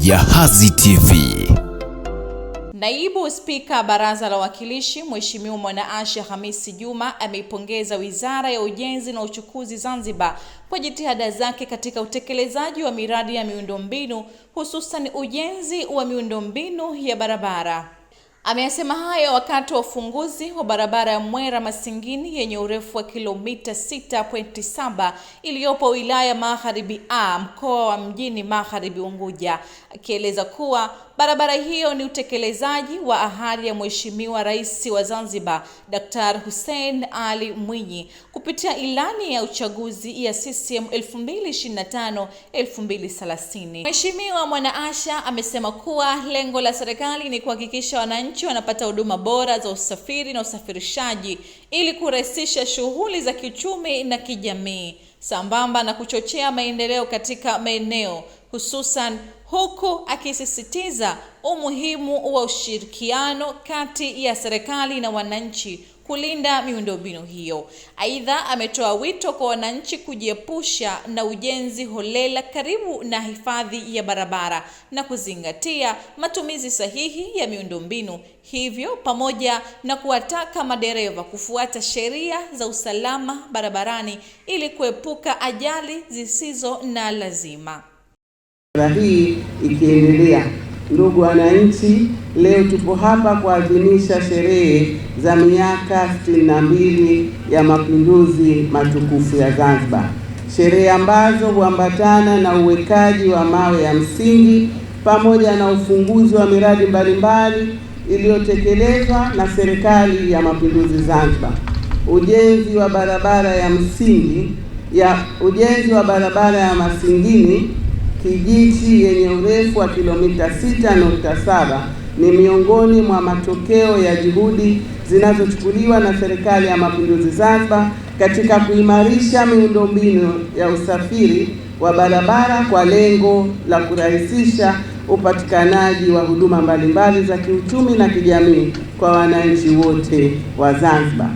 Jahazi TV. Naibu Spika Baraza la Wawakilishi Mheshimiwa Mwanaasha Hamisi Juma ameipongeza Wizara ya Ujenzi na Uchukuzi Zanzibar kwa jitihada zake katika utekelezaji wa miradi ya miundombinu, hususan ujenzi wa miundombinu ya barabara. Ameyasema hayo wakati wa ufunguzi wa barabara ya Mwera Masingini yenye urefu wa kilomita 6.7 iliyopo wilaya Magharibi A, mkoa wa Mjini Magharibi Unguja, akieleza kuwa barabara hiyo ni utekelezaji wa ahadi ya Mheshimiwa Rais wa Zanzibar Dr. Hussein Ali Mwinyi kupitia ilani ya uchaguzi ya CCM 2025-2030. Mheshimiwa Mwanaasha amesema kuwa lengo la serikali ni kuhakikisha wananchi wanapata huduma bora za usafiri na usafirishaji ili kurahisisha shughuli za kiuchumi na kijamii, sambamba na kuchochea maendeleo katika maeneo hususan, huku akisisitiza umuhimu wa ushirikiano kati ya serikali na wananchi kulinda miundombinu hiyo. Aidha, ametoa wito kwa wananchi kujiepusha na ujenzi holela karibu na hifadhi ya barabara na kuzingatia matumizi sahihi ya miundombinu hivyo, pamoja na kuwataka madereva kufuata sheria za usalama barabarani ili kuepuka ajali zisizo na lazima. Hii ikiendelea, ndugu wananchi, leo tupo hapa kuadhimisha sherehe za miaka 62 ya mapinduzi matukufu ya Zanzibar, sherehe ambazo huambatana na uwekaji wa mawe ya msingi pamoja na ufunguzi wa miradi mbalimbali iliyotekelezwa na serikali ya mapinduzi Zanzibar. Ujenzi wa barabara ya Masingini Kijiti yenye urefu wa kilomita 6.7 ni miongoni mwa matokeo ya juhudi zinazochukuliwa na serikali ya mapinduzi Zanzibar katika kuimarisha miundombinu ya usafiri wa barabara kwa lengo la kurahisisha upatikanaji wa huduma mbalimbali za kiuchumi na kijamii kwa wananchi wote wa Zanzibar.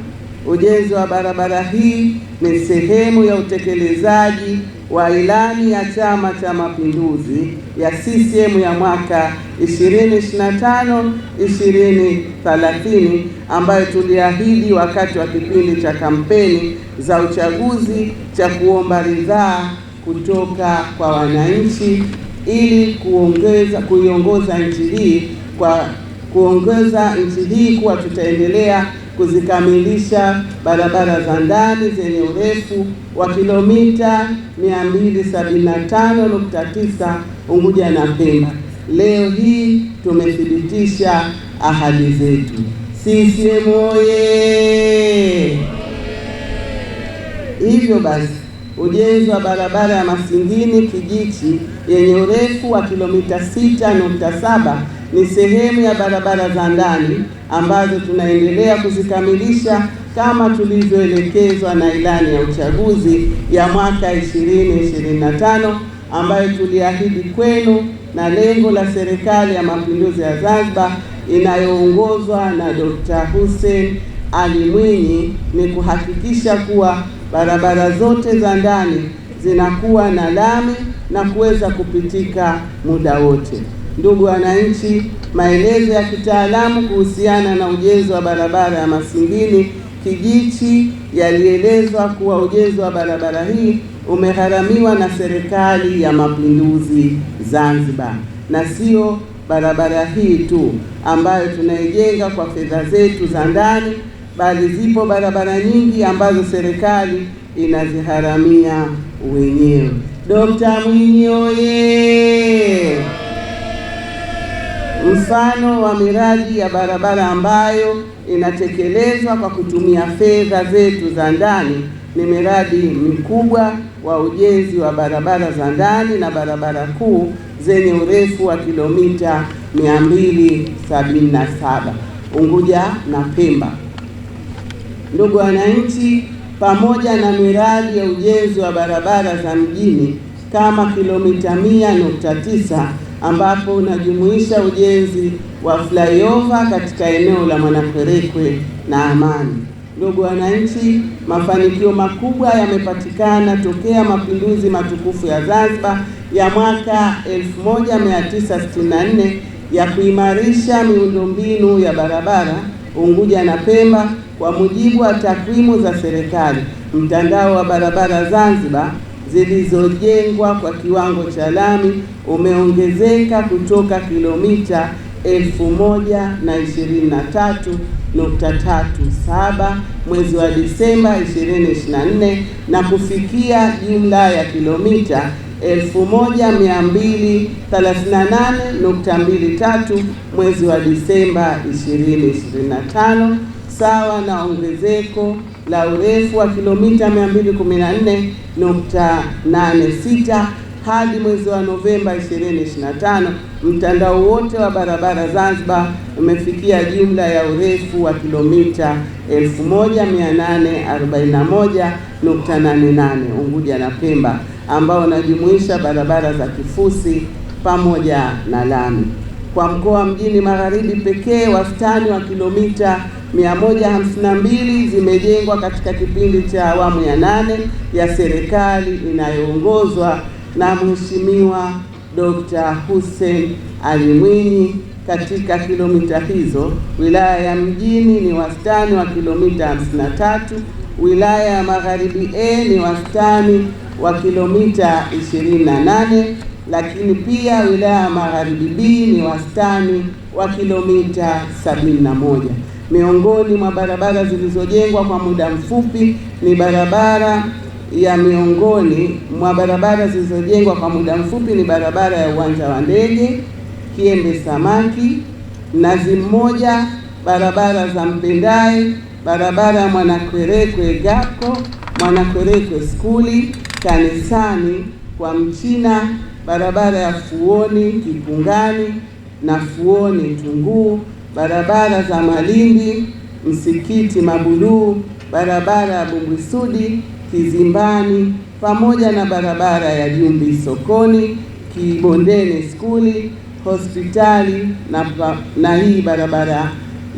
Ujenzi wa barabara hii ni sehemu ya utekelezaji wa ilani ya Chama cha Mapinduzi ya CCM ya mwaka 2025-2030 ambayo tuliahidi wakati wa kipindi cha kampeni za uchaguzi cha kuomba ridhaa kutoka kwa wananchi ili kuiongoza nchi hii kuwa tutaendelea kuzikamilisha barabara za ndani zenye urefu wa kilomita 275.9 Unguja na Pemba. Leo hii tumethibitisha ahadi zetu. CCM oye! Hivyo basi, ujenzi wa barabara ya Masingini Kijiti yenye urefu wa kilomita 6.7 ni sehemu ya barabara za ndani ambazo tunaendelea kuzikamilisha kama tulivyoelekezwa na ilani ya uchaguzi ya mwaka 2025 ambayo tuliahidi kwenu, na lengo la serikali ya mapinduzi ya Zanzibar inayoongozwa na Dr. Hussein Ali Mwinyi ni kuhakikisha kuwa barabara zote za ndani zinakuwa na lami na kuweza kupitika muda wote. Ndugu wananchi, maelezo ya kitaalamu kuhusiana na ujenzi wa barabara ya Masingini Kijiti yalielezwa kuwa ujenzi wa barabara hii umegharamiwa na serikali ya mapinduzi Zanzibar, na sio barabara hii tu ambayo tunaijenga kwa fedha zetu za ndani, bali zipo barabara nyingi ambazo serikali inazigharamia wenyewe. Dr. Mwinyi oye! Mfano wa miradi ya barabara ambayo inatekelezwa kwa kutumia fedha zetu za ndani ni miradi mikubwa wa ujenzi wa barabara za ndani na barabara kuu zenye urefu wa kilomita 277 Unguja na Pemba. Ndugu wananchi, pamoja na miradi ya ujenzi wa barabara za mjini kama kilomita 100.9 ambapo unajumuisha ujenzi wa flyover katika eneo la Mwanakwerekwe na Amani. Ndugu wananchi, mafanikio makubwa yamepatikana tokea mapinduzi matukufu ya Zanzibar ya mwaka 1964 ya kuimarisha miundombinu ya barabara Unguja na Pemba. Kwa mujibu wa takwimu za serikali, mtandao wa barabara Zanzibar zilizojengwa kwa kiwango cha lami umeongezeka kutoka kilomita 1023.37 mwezi wa Disemba 2024 na kufikia jumla ya kilomita 1238.23 mwezi wa Disemba 2025, sawa na ongezeko la urefu wa kilomita 214.86. Hadi mwezi wa Novemba 2025, mtandao wote wa barabara Zanzibar umefikia jumla ya urefu wa kilomita 1841.88 Unguja na Pemba, ambao unajumuisha barabara za kifusi pamoja na lami. Kwa mkoa Mjini Magharibi pekee, wastani wa kilomita 152 zimejengwa katika kipindi cha awamu ya 8 ya serikali inayoongozwa na Mheshimiwa Dr. Hussein Ali Mwinyi. Katika kilomita hizo, wilaya ya Mjini ni wastani wa kilomita 53, wilaya ya Magharibi A ni wastani wa kilomita 28, lakini pia wilaya ya Magharibi B ni wastani wa kilomita 71. Miongoni mwa barabara zilizojengwa kwa muda mfupi ni barabara ya barabara ya uwanja wa ndege, Kiembe Samaki, Mnazi Mmoja, barabara za Mpendae, barabara ya Mwanakwerekwe Gako, Mwanakwerekwe Skuli, Kanisani kwa Mchina, barabara ya Fuoni Kipungani na Fuoni Tunguu, barabara za Malindi, Msikiti Mabuluu, barabara ya Bumbwisudi Kizimbani, pamoja na barabara ya Jumbi Sokoni, Kibondeni Skuli, hospitali na hii barabara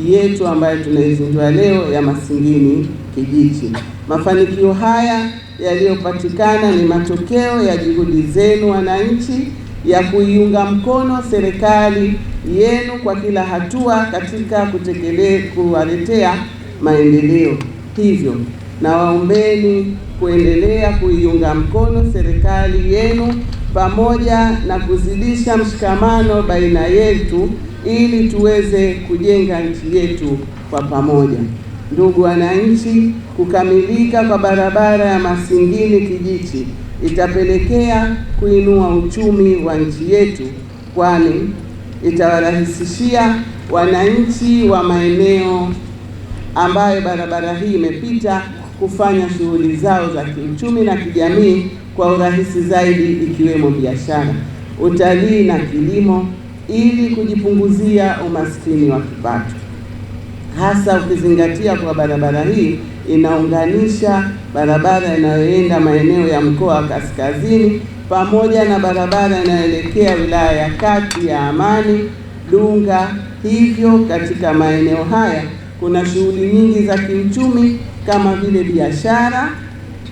yetu ambayo tunaizindua leo ya Masingini Kijichi. Mafanikio haya yaliyopatikana ni matokeo ya juhudi zenu wananchi ya kuiunga mkono serikali yenu kwa kila hatua katika kuwaletea maendeleo. Hivyo na waombeni kuendelea kuiunga mkono serikali yenu pamoja na kuzidisha mshikamano baina yetu ili tuweze kujenga nchi yetu kwa pamoja. Ndugu wananchi, kukamilika kwa barabara ya Masingini Kijichi itapelekea kuinua uchumi wa nchi yetu, kwani itawarahisishia wananchi wa maeneo ambayo barabara hii imepita kufanya shughuli zao za kiuchumi na kijamii kwa urahisi zaidi, ikiwemo biashara, utalii na kilimo, ili kujipunguzia umaskini wa kipato, hasa ukizingatia kwa barabara hii inaunganisha barabara inayoenda maeneo ya mkoa wa Kaskazini pamoja na barabara inayoelekea wilaya ya Kati ya Amani, Dunga. Hivyo katika maeneo haya kuna shughuli nyingi za kiuchumi kama vile biashara,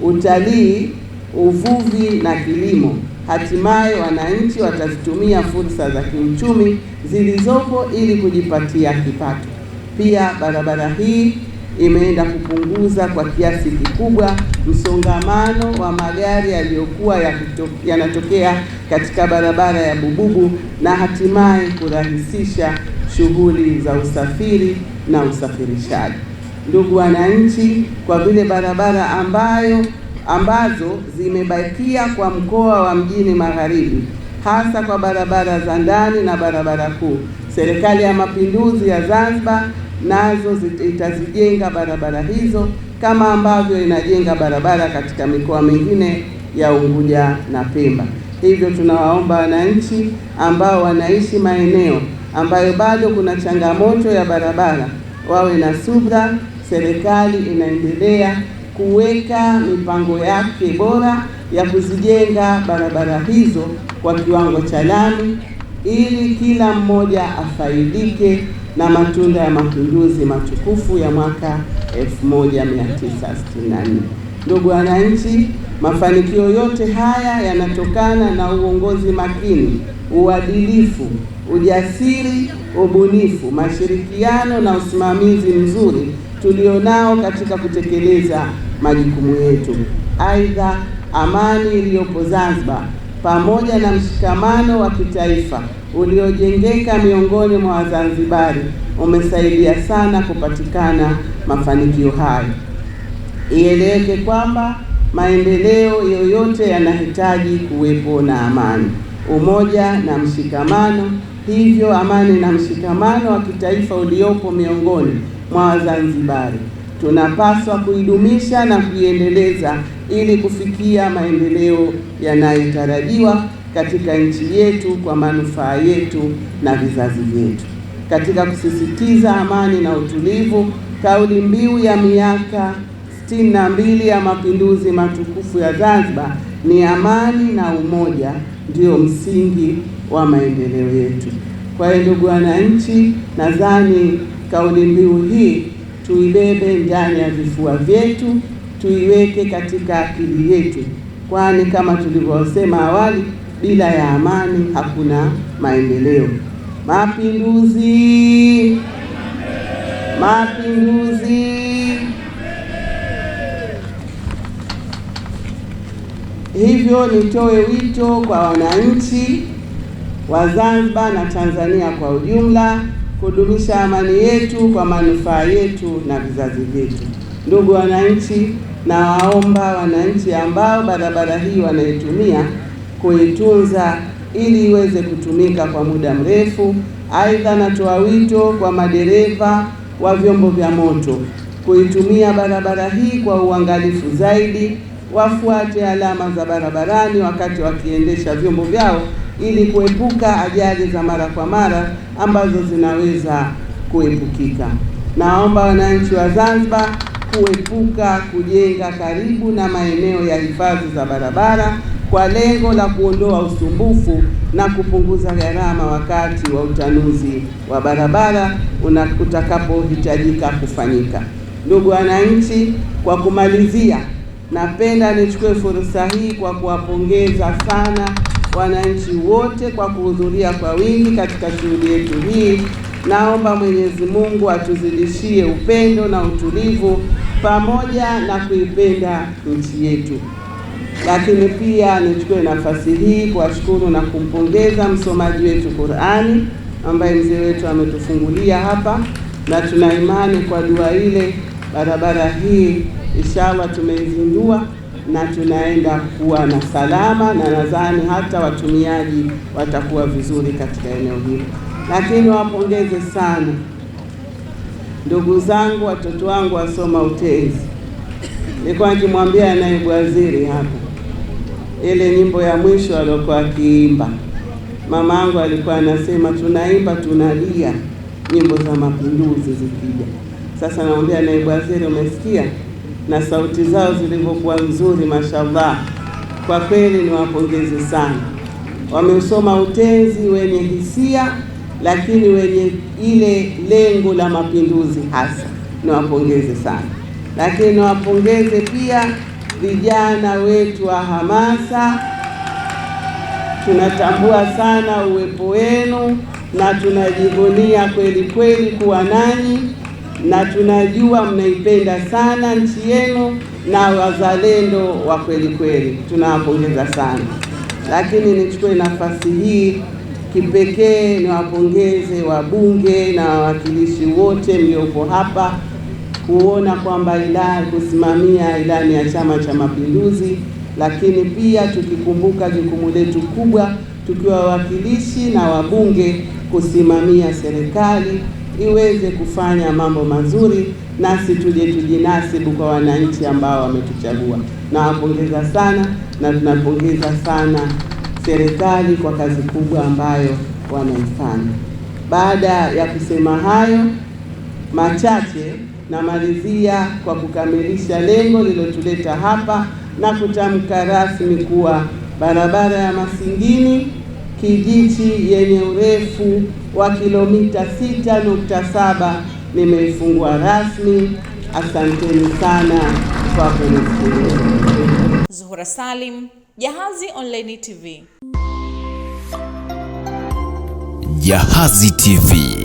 utalii, uvuvi na kilimo. Hatimaye wananchi watazitumia fursa za kiuchumi zilizopo ili kujipatia kipato. Pia barabara hii imeenda kupunguza kwa kiasi kikubwa msongamano wa magari yaliyokuwa yanatokea katika barabara ya Bububu na hatimaye kurahisisha shughuli za usafiri na usafirishaji. Ndugu wananchi, kwa vile barabara ambazo zimebakia kwa mkoa wa Mjini Magharibi, hasa kwa barabara za ndani na barabara kuu, Serikali ya Mapinduzi ya Zanzibar nazo itazijenga barabara hizo kama ambavyo inajenga barabara katika mikoa mingine ya Unguja na Pemba. Hivyo tunawaomba wananchi ambao wanaishi maeneo ambayo bado kuna changamoto ya barabara wawe na subra. Serikali inaendelea kuweka mipango yake bora ya kuzijenga barabara hizo kwa kiwango cha lami ili kila mmoja afaidike na matunda ya mapinduzi matukufu ya mwaka 1964. Ndugu wananchi, Mafanikio yote haya yanatokana na uongozi makini, uadilifu, ujasiri, ubunifu, mashirikiano na usimamizi mzuri tulionao katika kutekeleza majukumu yetu. Aidha, amani iliyopo Zanzibar pamoja na mshikamano wa kitaifa uliojengeka miongoni mwa Wazanzibari umesaidia sana kupatikana mafanikio hayo. Ieleweke kwamba maendeleo yoyote yanahitaji kuwepo na amani, umoja na mshikamano. Hivyo amani na mshikamano wa kitaifa uliopo miongoni mwa Wazanzibari tunapaswa kuidumisha na kuiendeleza ili kufikia maendeleo yanayotarajiwa katika nchi yetu kwa manufaa yetu na vizazi vyetu. Katika kusisitiza amani na utulivu, kauli mbiu ya miaka 62 ya mapinduzi matukufu ya Zanzibar ni amani na umoja ndio msingi wa maendeleo yetu. Kwa hiyo ndugu wananchi, nadhani kauli mbiu hii tuibebe ndani ya vifua vyetu, tuiweke katika akili yetu, kwani kama tulivyosema awali, bila ya amani hakuna maendeleo. Mapinduzi! Mapinduzi! Hivyo nitoe wito kwa wananchi wa Zanzibar na Tanzania kwa ujumla kudumisha amani yetu kwa manufaa yetu na vizazi vyetu. Ndugu wananchi, na waomba wananchi ambao barabara hii wanaitumia kuitunza ili iweze kutumika kwa muda mrefu. Aidha, natoa wito kwa madereva wa vyombo vya moto kuitumia barabara hii kwa uangalifu zaidi, wafuate alama za barabarani wakati wakiendesha vyombo vyao ili kuepuka ajali za mara kwa mara ambazo zinaweza kuepukika. Naomba wananchi wa Zanzibar kuepuka kujenga karibu na maeneo ya hifadhi za barabara kwa lengo la kuondoa usumbufu na kupunguza gharama wakati wa utanuzi wa barabara utakapohitajika kufanyika. Ndugu wananchi, kwa kumalizia, napenda nichukue fursa hii kwa kuwapongeza sana wananchi wote kwa kuhudhuria kwa wingi katika shughuli yetu hii. Naomba Mwenyezi Mungu atuzidishie upendo na utulivu pamoja na kuipenda nchi yetu. Lakini pia nichukue nafasi hii kuwashukuru na kumpongeza msomaji wetu Qur'ani ambaye mzee wetu ametufungulia hapa, na tuna imani kwa dua ile barabara hii inshallah tumeizindua na tunaenda kuwa na salama, na nadhani hata watumiaji watakuwa vizuri katika eneo hili. Lakini wapongeze sana ndugu zangu, watoto wangu wasoma utenzi. Nilikuwa nikimwambia naibu waziri hapa, ile nyimbo ya mwisho aliyokuwa akiimba, mama yangu alikuwa anasema tunaimba tunalia nyimbo za mapinduzi zikija. Sasa naomba naibu waziri, umesikia na sauti zao zilivyokuwa nzuri, mashallah. Kwa kweli niwapongeze sana, wamesoma utenzi wenye hisia lakini wenye ile lengo la mapinduzi hasa. Niwapongeze sana, lakini niwapongeze pia vijana wetu wa hamasa. Tunatambua sana uwepo wenu na tunajivunia kweli kweli kuwa nanyi, na tunajua mnaipenda sana nchi yenu na wazalendo wa kweli kweli. Tunawapongeza sana. Lakini nichukue nafasi hii kipekee niwapongeze wabunge na wawakilishi wote mliopo hapa kuona kwamba kusimamia ilani ya Chama cha Mapinduzi, lakini pia tukikumbuka jukumu letu kubwa tukiwa wawakilishi na wabunge kusimamia serikali iweze kufanya mambo mazuri, nasi tuje tujinasibu kwa wananchi ambao wametuchagua. Nawapongeza sana na tunapongeza sana serikali kwa kazi kubwa ambayo wanaifanya. Baada ya kusema hayo machache, namalizia kwa kukamilisha lengo lililotuleta hapa na kutamka rasmi kuwa barabara ya Masingini Kijichi yenye urefu wa kilomita 6.7 nimeifungua rasmi. Asanteni sana kwa kunisikiliza. Zuhura Salim, Jahazi Online TV. Jahazi TV.